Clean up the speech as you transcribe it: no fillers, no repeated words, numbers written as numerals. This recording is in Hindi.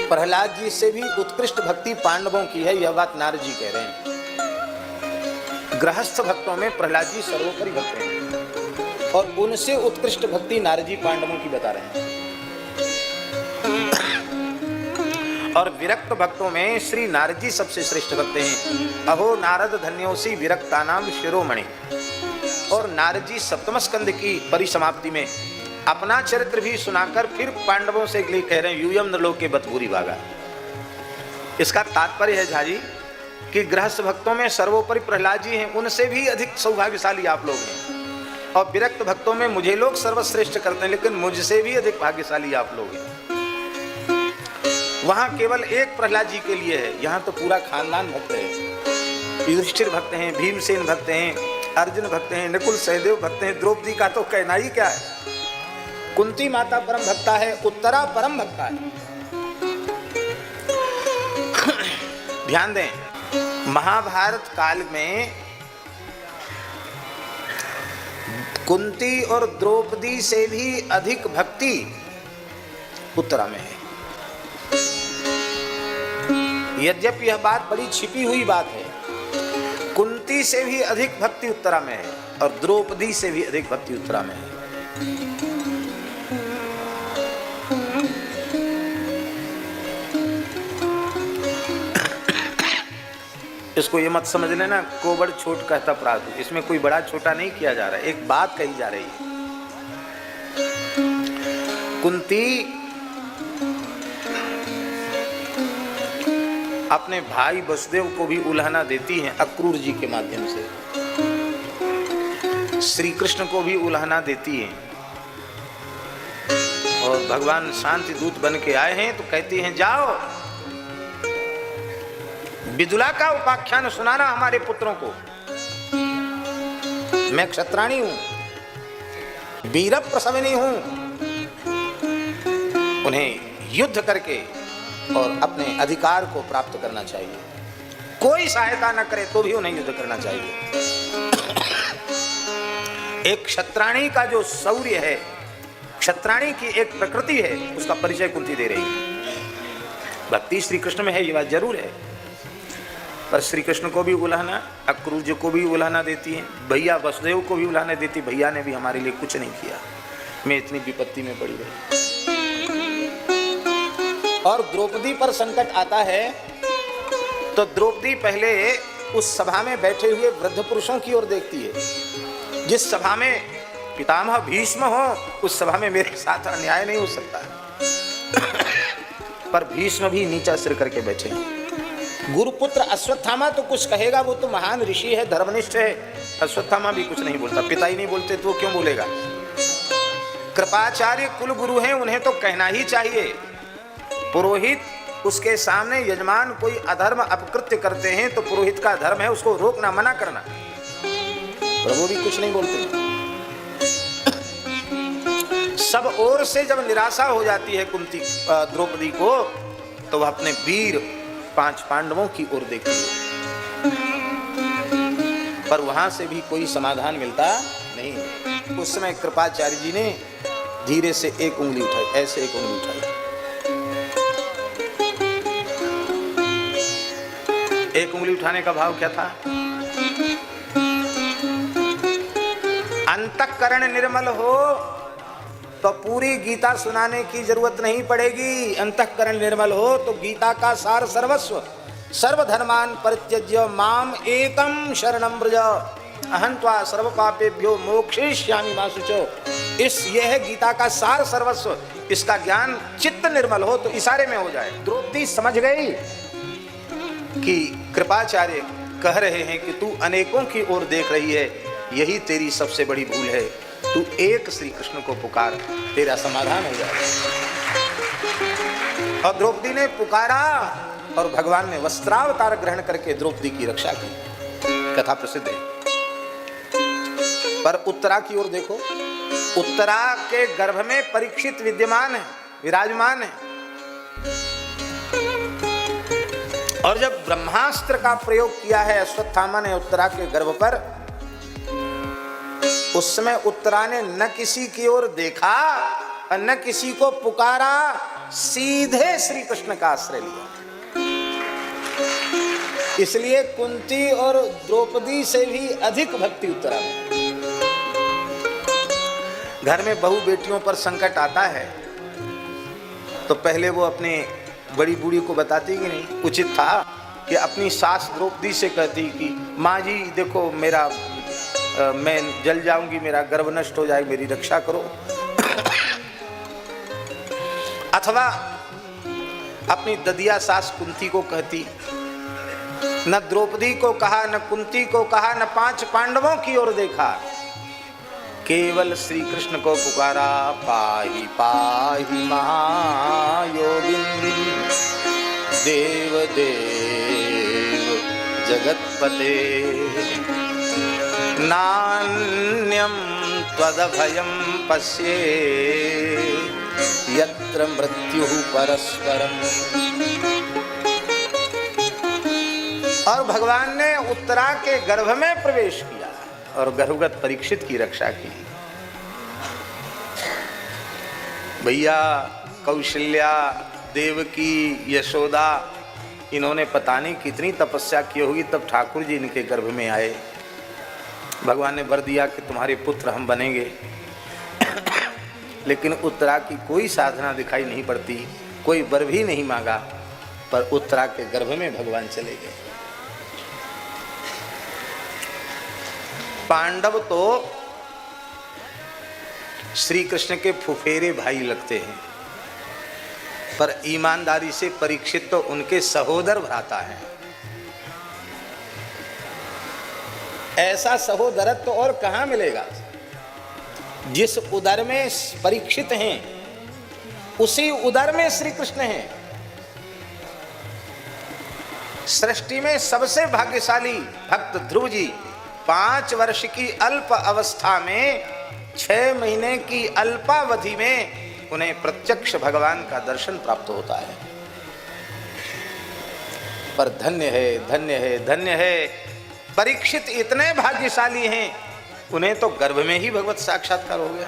प्रहलाद जी से भी उत्कृष्ट भक्ति पांडवों की है, यह बात नारद जी कह रहे हैं। गृहस्थ भक्तों में प्रहलाद जी सर्वोपरि भक्त हैं और उनसे उत्कृष्ट भक्ति नारद जी पांडवों की बता रहे हैं। और विरक्त भक्तों में श्री नारद जी सबसे श्रेष्ठ भक्त हैं। अहो नारद धन्योसी विरक्तानाम शिरोमणि। और नारद जी सप्तम स्कंद की परिसमाप्ति में अपना चरित्र भी सुनाकर फिर पांडवों से कह रहे हैं यूयम नृलोके बत भूरि भागा। इसका तात्पर्य है झाजी कि गृहस्थ भक्तों में सर्वोपरि प्रहलाद जी हैं, उनसे भी अधिक सौभाग्यशाली आप लोग हैं। और विरक्त भक्तों में मुझे लोग सर्वश्रेष्ठ करते हैं, लेकिन मुझसे भी अधिक भाग्यशाली आप लोग हैं। वहां केवल एक प्रहलाद जी के लिए है, यहाँ तो पूरा खानदान भक्त है। युधिष्ठिर भक्त हैं, भीमसेन भक्त हैं, अर्जुन भक्त हैं, नकुल सहदेव भक्त हैं, द्रौपदी का तो कहना ही क्या है। कुंती माता परम भक्ता है, उत्तरा परम भक्ता है। ध्यान दें, महाभारत काल में कुंती और द्रौपदी से भी अधिक भक्ति उत्तरा में है। यद्यपि यह बात बड़ी छिपी हुई बात है, कुंती से भी अधिक भक्ति उत्तरा में है और द्रौपदी से भी अधिक भक्ति उत्तरा में है। इसको ये मत समझ लेना कोबड़ छोट कहता प्रातु, इसमें कोई बड़ा छोटा नहीं किया जा रहा है, एक बात कही जा रही है। कुंती अपने भाई वसुदेव को भी उल्हाना देती हैं अक्रूर जी के माध्यम से, श्री कृष्ण को भी उल्हाना देती हैं। और भगवान शांति दूत बन के आए हैं तो कहती हैं जाओ विदुला का उपाख्यान सुनाना हमारे पुत्रों को। मैं क्षत्राणी हूं, वीर प्रसविनी हूं, उन्हें युद्ध करके और अपने अधिकार को प्राप्त करना चाहिए। कोई सहायता न करे तो भी उन्हें युद्ध करना चाहिए। एक क्षत्राणी का जो शौर्य है, क्षत्राणी की एक प्रकृति है, उसका परिचय कुंती दे रही है। भक्ति श्री कृष्ण में है, ये बात जरूर है, पर श्री कृष्ण को भी उल्हाना, अक्रूर जी को भी उल्हाना देती है, भैया वसुदेव को भी उल्हाना देती। भैया ने भी हमारे लिए कुछ नहीं किया, मैं इतनी विपत्ति में पड़ी रही। और द्रौपदी पर संकट आता है तो द्रौपदी पहले उस सभा में बैठे हुए वृद्ध पुरुषों की ओर देखती है। जिस सभा में पितामह भीष्म हो, उस सभा में मेरे साथ अन्याय नहीं हो सकता। पर भीष्म भी नीचा सिर करके बैठे हैं। गुरुपुत्र अश्वत्थामा तो कुछ कहेगा, वो तो महान ऋषि है, धर्मनिष्ठ है। अश्वत्थामा भी कुछ नहीं बोलता, पिता ही नहीं बोलते तो क्यों बोलेगा। कृपाचार्य कुल गुरु हैं, उन्हें तो कहना ही चाहिए। पुरोहित, उसके सामने यजमान कोई अधर्म अपकृत्य करते हैं तो पुरोहित का धर्म है उसको रोकना, मना करना। प्रभु भी कुछ नहीं बोलते। सब ओर से जब निराशा हो जाती है कुंती द्रौपदी को, तो वह अपने वीर 5 पांडवों की ओर देखती है, पर वहां से भी कोई समाधान मिलता नहीं। उस समय कृपाचार्य जी ने धीरे से एक उंगली उठाई, ऐसे एक उंगली उठाई। एक उंगली उठाने का भाव क्या था? अंतःकरण निर्मल हो तो पूरी गीता सुनाने की जरूरत नहीं पड़ेगी। अंतःकरण निर्मल हो तो गीता का सार सर्वस्व, सर्वधर्मान परित्यज्य माम एकम शरणं व्रज अहं त्वा सर्व पापेभ्यो मोक्षयिष्यामि मा शुचो। यह है गीता का सार सर्वस्व। इसका ज्ञान चित्त निर्मल हो तो इशारे में हो जाए। द्रौपदी समझ गई कि कृपाचार्य कह रहे हैं कि तू अनेकों की ओर देख रही है, यही तेरी सबसे बड़ी भूल है। तू एक श्री कृष्ण को पुकार, तेरा समाधान हो जाएगा। और द्रौपदी ने पुकारा और भगवान ने वस्त्रावतार ग्रहण करके द्रौपदी की रक्षा की। कथा प्रसिद्ध है। पर उत्तरा की ओर देखो, उत्तरा के गर्भ में परीक्षित विद्यमान है, विराजमान है। और जब ब्रह्मास्त्र का प्रयोग किया है अश्वत्थामा ने उत्तरा के गर्भ पर, उस समय उत्तरा ने न किसी की ओर देखा और न किसी को पुकारा, सीधे श्री कृष्ण का आश्रय लिया। इसलिए कुंती और द्रौपदी से भी अधिक भक्ति उत्तरा में। घर में बहू बेटियों पर संकट आता है तो पहले वो अपने बड़ी बूढ़ी को बताती कि नहीं, उचित था कि अपनी सास द्रौपदी से कहती कि माँ जी देखो मेरा मैं जल जाऊंगी, मेरा गर्भ नष्ट हो जाए, मेरी रक्षा करो। अथवा अपनी ददिया सास कुंती को कहती, न द्रौपदी को कहा, न कुंती को कहा, न 5 पांडवों की ओर देखा, केवल श्री कृष्ण को पुकारा, पाहि पाहि महायोगिन देव देव जगतपते, नान्यं त्वदभयं पश्ये यत्र मृत्युः परस्परम्। और भगवान ने उत्तरा के गर्भ में प्रवेश किया और गर्भगत परीक्षित की रक्षा की। भैया कौशल्या, देवकी, यशोदा, इन्होंने पता नहीं कितनी तपस्या की होगी, तब ठाकुर जी इनके गर्भ में आए। भगवान ने वर दिया कि तुम्हारे पुत्र हम बनेंगे। लेकिन उत्तरा की कोई साधना दिखाई नहीं पड़ती, कोई वर भी नहीं मांगा, पर उत्तरा के गर्भ में भगवान चले गए। पांडव तो श्री कृष्ण के फुफेरे भाई लगते हैं, पर ईमानदारी से परीक्षित तो उनके सहोदर भ्राता है। ऐसा सहोदरत्व तो और कहां मिलेगा। जिस उदर में परीक्षित हैं उसी उदर में श्री कृष्ण हैं। सृष्टि में सबसे भाग्यशाली भक्त ध्रुव जी 5 वर्ष की अल्प अवस्था में 6 महीने की अल्पावधि में उन्हें प्रत्यक्ष भगवान का दर्शन प्राप्त होता है। पर धन्य है, धन्य है, धन्य है, परीक्षित इतने भाग्यशाली हैं, उन्हें तो गर्भ में ही भगवत साक्षात्कार हो गया।